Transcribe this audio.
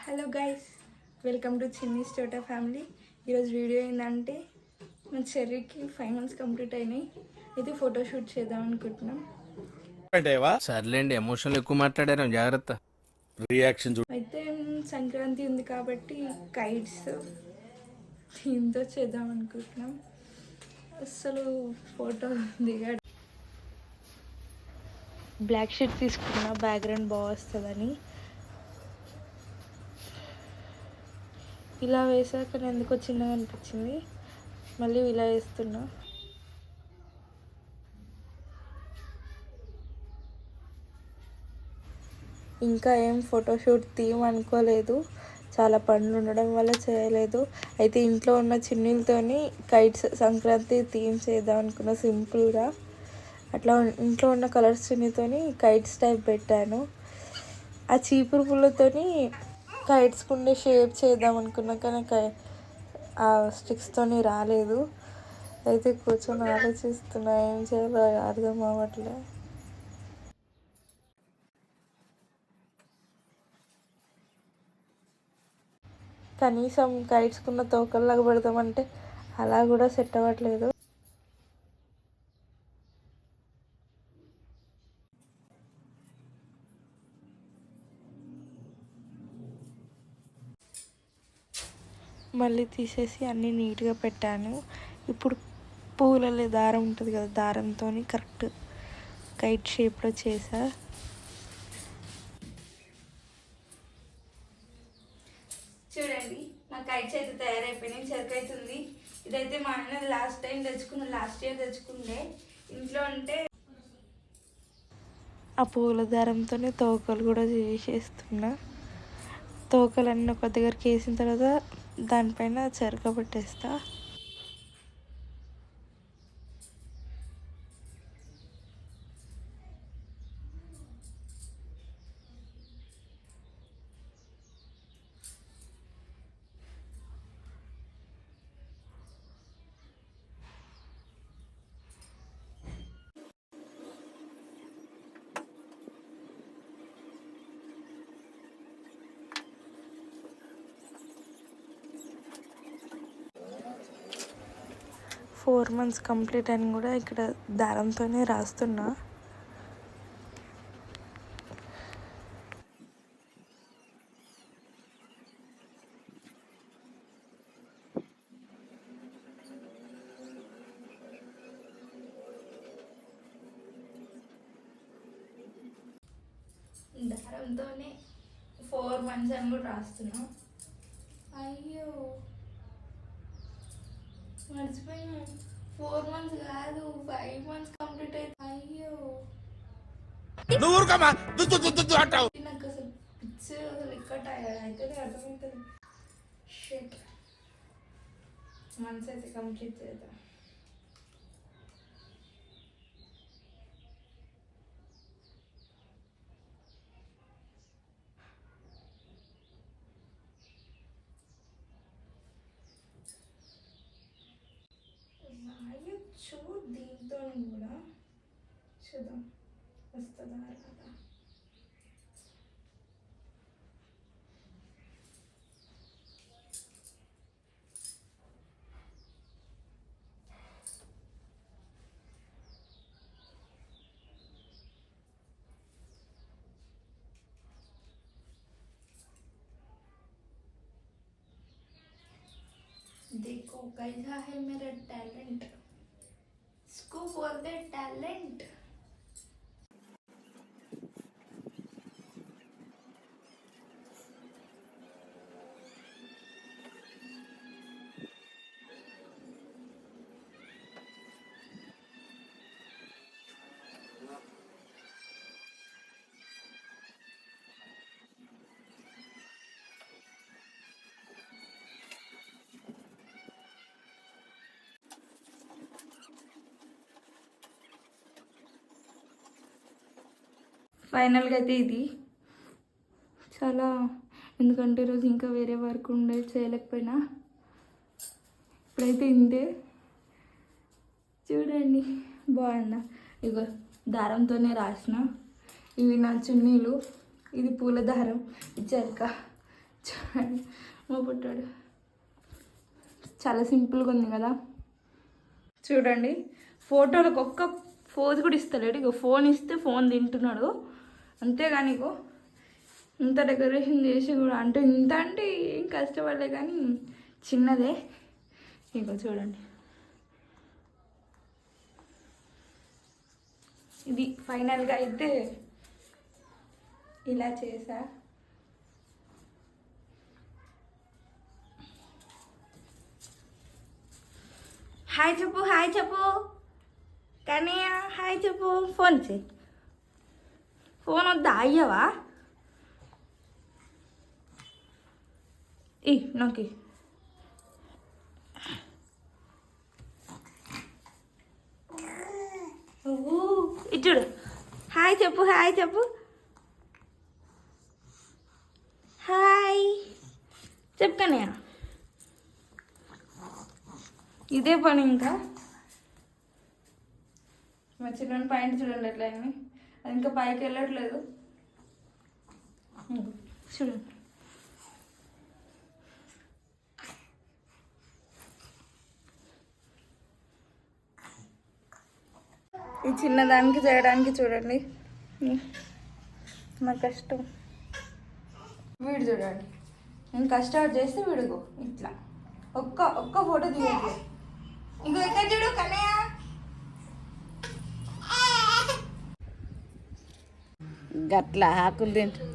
Hello guys, welcome to Chinni's తోట family. ఈరోజు video ఏంటంటే మా చెర్రీకి 5 months కంప్లీట్ అయినాయి. అయితే ఫోటోషూట్ చేద్దాం అనుకుంటున్నాం. సర్లేండి, ఎమోషన్లు ఎక్కువ మాట్లాడారు, జాగ్రత్త. రియాక్షన్ అయితే సంక్రాంతి ఉంది కాబట్టి కైట్స్ దీంతో చేద్దాం అనుకుంటున్నాం. అసలు ఫోటో దిగాడు. బ్లాక్ షీట్ తీసుకున్నా, బ్యాక్గ్రౌండ్ బాగా వస్తుందని. ఇలా వేసాక ఎందుకో చిన్నగా అనిపించింది, మళ్ళీ ఇలా వేస్తున్నా. ఇంకా ఏం ఫోటోషూట్ థీమ్ అనుకోలేదు, చాలా పనులు ఉండడం వల్ల చేయలేదు. అయితే ఇంట్లో ఉన్న చిన్నీలతోని కైట్స్ సంక్రాంతి థీమ్ చేద్దాం అనుకున్న సింపుల్గా. అట్లా ఇంట్లో ఉన్న కలర్స్ చిన్నతోని కైట్స్ టైప్ పెట్టాను. ఆ చీపురు పుల్లతోని కైట్స్ ఉండే షేప్ చేద్దాం అనుకున్నా, కానీ ఆ స్టిక్స్తోని రాలేదు. అయితే కూర్చొని ఆలోచిస్తున్నా ఏం చేయాలో అర్థం అవ్వట్లే. కనీసం కైట్స్కున్న తోకల్లాగా పెడదామంటే అలా కూడా సెట్ అవ్వట్లేదు. మళ్ళీ తీసేసి అన్నీ నీట్గా పెట్టాను. ఇప్పుడు పూలలో దారం ఉంటుంది కదా, దారంతో కరెక్ట్ కైట్ షేప్లో చేసా. చూడండి, నా కైట్స్ అయితే తయారైపోయినాయి. చెరుకు అవుతుంది. ఇదైతే మా ఆయన లాస్ట్ ఇయర్ తెచ్చుకుండే ఇంట్లో. అంటే ఆ పూల దారంతోనే తోకలు కూడా చేసేస్తున్నా. తోకలన్నీ ఒక దగ్గరికి వేసిన తర్వాత దానిపైన చెరక పెట్టేస్తా. ఫోర్ మంత్స్ కంప్లీట్ అని కూడా ఇక్కడ దారంతోనే రాస్తున్నా. దారంతోనే 4 months అని కూడా రాస్తున్నా. అయ్యో మర్చిపోయినా, 4 months కాదు 5 months కంప్లీట్ అయితే. అయ్యో నాకు అసలు పిచ్చి, అసలు ఇక్కడ అయితే అర్థమవుతుంది. షేట్ మంత్స్ అయితే కంప్లీట్ చేద్దాం. రాయొచ్చు దీంతో కూడా, చూద్దాం వస్తుందా రాదా. देखो कैसा है मेरा टैलेंट, इसको बोलते टैलेंट. ఫైనల్గా అయితే ఇది చాలా, ఎందుకంటే ఈరోజు ఇంకా వేరే వర్క్ ఉండే చేయలేకపోయినా. ఇప్పుడైతే ఇంతే. చూడండి బాగుందా. ఇగో దారంతోనే రాసిన. ఇవి నా చున్నీలు, ఇది పూల దారం, చెరక. మా పుట్టాడు చాలా సింపుల్గా ఉంది కదా. చూడండి ఫోటోలకు ఒక్క ఫోజ్ కూడా ఇస్తలేడు. ఇక ఫోన్ ఇస్తే ఫోన్ తింటున్నాడు అంతేగాని ఇగో ఇంత డెకరేషన్ చేసి కూడా అంటే ఏం కష్టపడలే కానీ చిన్నదే. ఇగో చూడండి ఇది ఫైనల్గా అయితే ఇలా చేసా. హాయ్ చెప్పు, హాయ్ చెప్పు కన్నయ్య, హాయ్ చెప్పు. ఫోన్ చేయి. ఫోన్ వద్దా అయ్యవా నాకు ఇచ్చుడు. హాయ్ చెప్పు, హాయ్ చెప్పు, హాయ్ చెప్పు కన్నయ్య. ఇదే పని ఇంకా. మా చిన్న పాయింట్ చూడండి ఎట్లా అయింది. అది ఇంకా పైకి వెళ్ళట్లేదు చూడండి. ఈ చిన్నదానికి చేయడానికి చూడండి నా కష్టం. వీడు చూడండి నేను కష్టపడి చేస్తే వీడుగో ఇట్లా ఒక్క ఫోటో తీయట్లేదు. ఇంకో ఇక్కడ చూడు కన్నయ్య. గట్ల ఆకులు తింటు